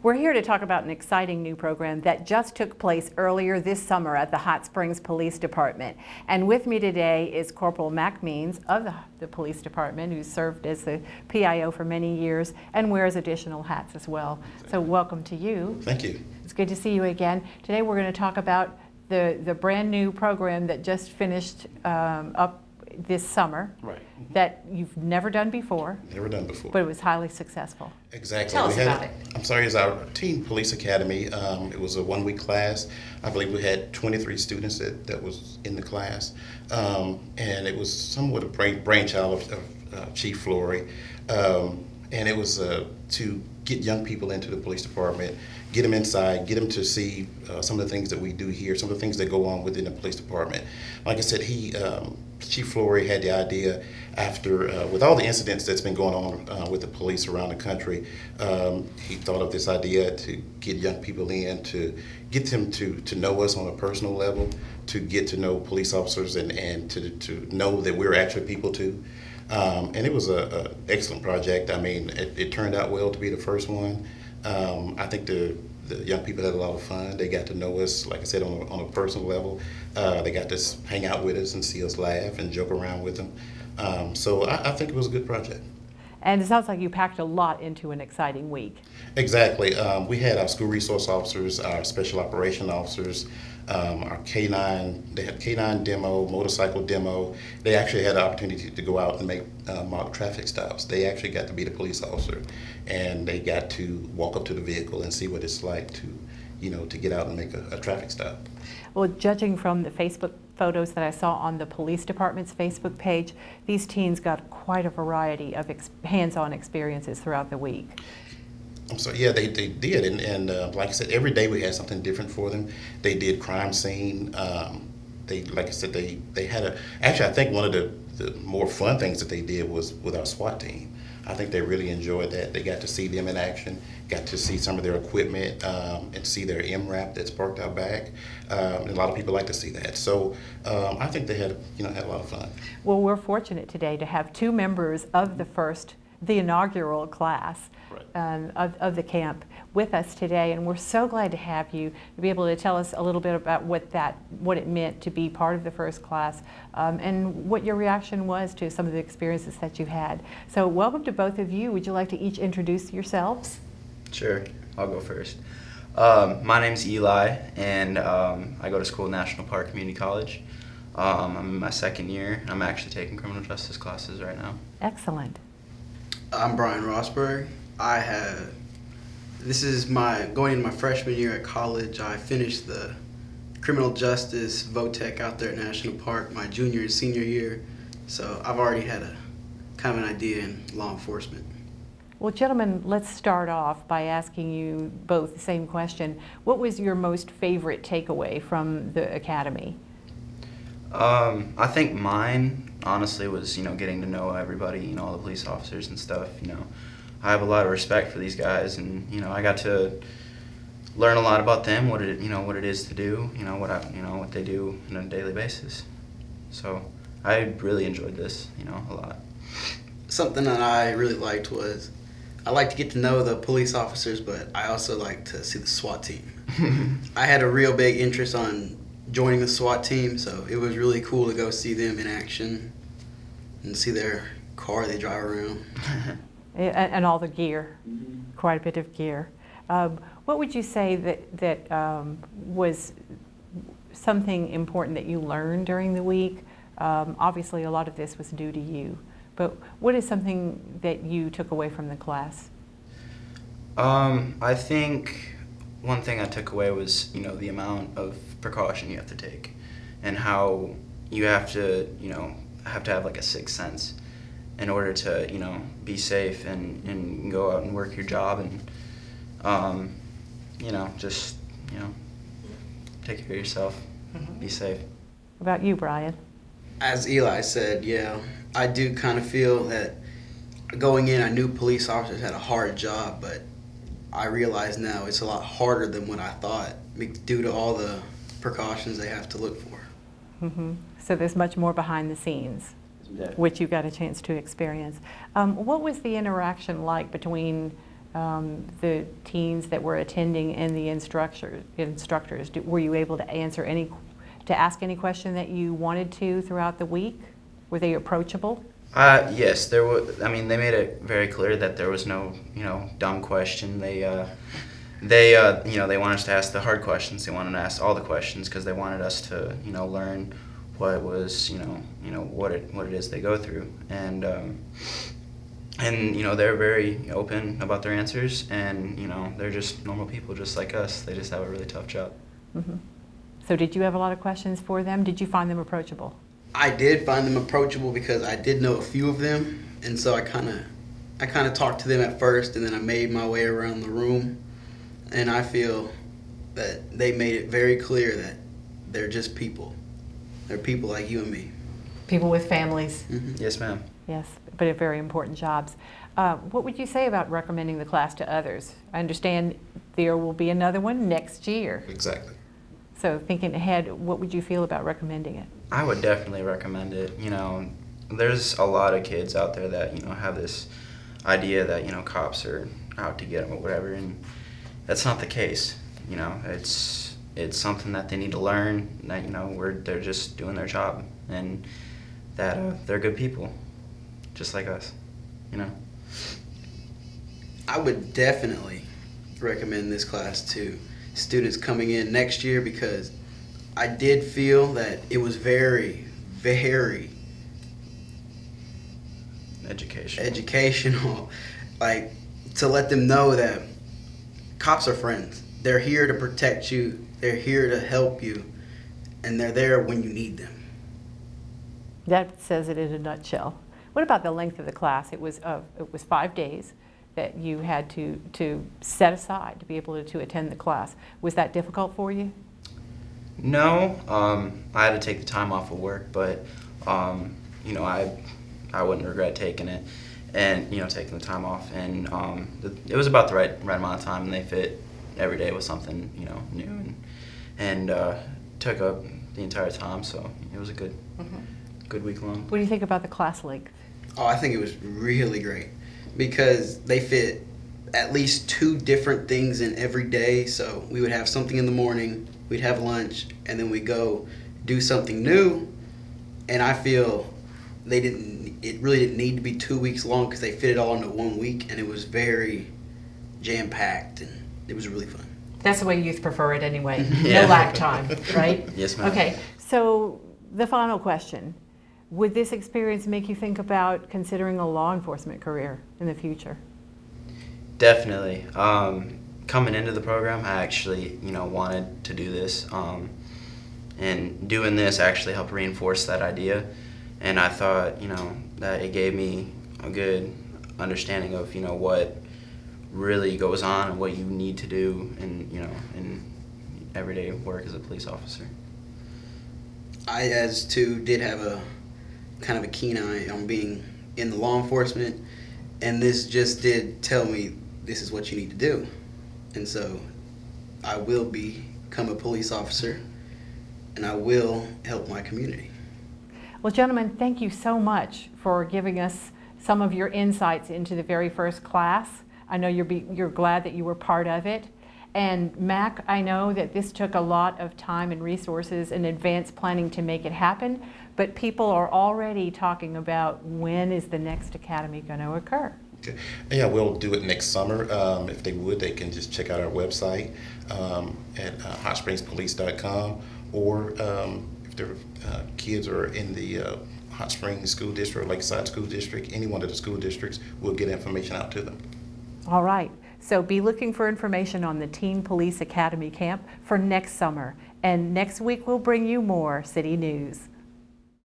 We're here to talk about an exciting new program that just took place earlier this summer at the Hot Springs Police Department. And with me today is Corporal Mac Means of the Police Department, who served as the PIO for many years and wears additional hats as well. So welcome to you. Thank you. It's good to see you again. Today we're going to talk about the brand new program that just finished up this summer. Right. That you've never done before. Never done before. But it was highly successful. Exactly. Tell us about it. I'm sorry, it's our Teen Police Academy. It was a one-week class. I believe we had 23 students that was in the class. And it was somewhat a brainchild of Chief Flory. And it was to get young people into the police department, get them inside, get them to see some of the things that we do here, some of the things that go on within the police department. Like I said, Chief Flory had the idea after, with all the incidents that's been going on with the police around the country, he thought of this idea to get young people in, to get them to know us on a personal level, to get to know police officers and to know that we're actually people too. And it was an excellent project. I mean, it turned out well to be the first one. I think the young people had a lot of fun. They got to know us, like I said, on a personal level. They got to hang out with us and see us laugh and joke around with them. So I think it was a good project. And it sounds like you packed a lot into an exciting week. Exactly. We had our school resource officers, our special operation officers, our K9, they had K9 demo, motorcycle demo. They actually had the opportunity to go out and make mock traffic stops. They actually got to be the police officer, and they got to walk up to the vehicle and see what it's like to get out and make a traffic stop. Well, judging from the Facebook photos that I saw on the police department's Facebook page, these teens got quite a variety of hands-on experiences throughout the week. So yeah, they did, and like I said, every day we had something different for them. They did crime scene. Like I said, they had actually I think one of the more fun things that they did was with our SWAT team. I think they really enjoyed that. They got to see them in action, got to see some of their equipment, and see their MRAP that's parked out back. And a lot of people like to see that. So I think they had a lot of fun. Well, we're fortunate today to have two members of the inaugural class of the camp with us today, and we're so glad to have you to be able to tell us a little bit about what it meant to be part of the first class, and what your reaction was to some of the experiences that you've had. So welcome to both of you. Would you like to each introduce yourselves? Sure, I'll go first. My name's Eli, and I go to school at National Park Community College. I'm in my second year. I'm actually taking criminal justice classes right now. Excellent. I'm Bryan Rosburg. This is going into my freshman year at college. I finished the criminal justice VOTEC out there at National Park my junior and senior year. So I've already had a kind of an idea in law enforcement. Well, gentlemen, let's start off by asking you both the same question. What was your most favorite takeaway from the academy? I think mine, honestly, was getting to know everybody, all the police officers and stuff. I have a lot of respect for these guys, and I got to learn a lot about them, what it is to do, what they do on a daily basis. So I really enjoyed this, a lot. Something that I really liked was I like to get to know the police officers, but I also like to see the SWAT team. I had a real big interest on joining the SWAT team, so it was really cool to go see them in action and see their car they drive around. And all the gear, quite a bit of gear. What would you say that was something important that you learned during the week? Obviously, a lot of this was due to you, but what is something that you took away from the class? I think one thing I took away was, the amount of precaution you have to take, and how you have to have like a sixth sense in order to, be safe and go out and work your job and, just, take care of yourself, be safe. What about you, Bryan? As Eli said, yeah, I do kind of feel that going in, I knew police officers had a hard job, but I realize now it's a lot harder than what I thought due to all the precautions they have to look for. Mm-hmm. So there's much more behind the scenes, which you got a chance to experience. What was the interaction like between the teens that were attending and the instructors? Were you able to ask any question that you wanted to throughout the week? Were they approachable? Yes, there was. I mean, they made it very clear that there was no, dumb question. They wanted us to ask the hard questions. They wanted to ask all the questions because they wanted us to, learn what it was, what it is they go through, and they're very open about their answers, and they're just normal people just like us. They just have a really tough job. Mm-hmm. So did you have a lot of questions for them? Did you find them approachable? I did find them approachable because I did know a few of them, and so I kind of talked to them at first, and then I made my way around the room, and I feel that they made it very clear that they're just people. They're people like you and me. People with families. Mm-hmm. Yes, ma'am. Yes, but at very important jobs. What would you say about recommending the class to others? I understand there will be another one next year. Exactly. So thinking ahead, what would you feel about recommending it? I would definitely recommend it. There's a lot of kids out there that, have this idea that, cops are out to get them or whatever, and that's not the case. It's something that they need to learn, that, they're just doing their job, and that they're good people, just like us, I would definitely recommend this class to students coming in next year because I did feel that it was very, very educational. Like, to let them know that cops are friends. They're here to protect you. They're here to help you. And they're there when you need them. That says it in a nutshell. What about the length of the class? It was 5 days that you had to set aside to be able to attend the class. Was that difficult for you? No, I had to take the time off of work, but I wouldn't regret taking it, and taking the time off, and it was about the right amount of time, and they fit every day with something new, and took up the entire time, so it was a good week long. What do you think about the class length? Oh, I think it was really great because they fit at least 2 different things in every day. So we would have something in the morning, we'd have lunch, and then we'd go do something new. And I feel it really didn't need to be 2 weeks long because they fit it all into 1 week, and it was very jam-packed, and it was really fun. That's the way youth prefer it anyway. Yeah. No lag time, right? Yes, ma'am. Okay, so the final question. Would this experience make you think about considering a law enforcement career in the future? Definitely. Coming into the program, I actually, wanted to do this, and doing this actually helped reinforce that idea. And I thought, that it gave me a good understanding of, what really goes on and what you need to do in everyday work as a police officer. I, as too, did have a kind of a keen eye on being in the law enforcement, and this just did tell me this is what you need to do. And so I will become a police officer, and I will help my community. Well, gentlemen, thank you so much for giving us some of your insights into the very first class. I know you're glad that you were part of it. And Mac, I know that this took a lot of time and resources and advanced planning to make it happen, but people are already talking about when is the next academy going to occur. Okay. Yeah, we'll do it next summer. If they would, they can just check out our website at hotspringspolice.com, or if their kids are in the Hot Springs School District or Lakeside School District, any one of the school districts, we'll get information out to them. All right. So be looking for information on the Teen Police Academy Camp for next summer. And next week we'll bring you more city news.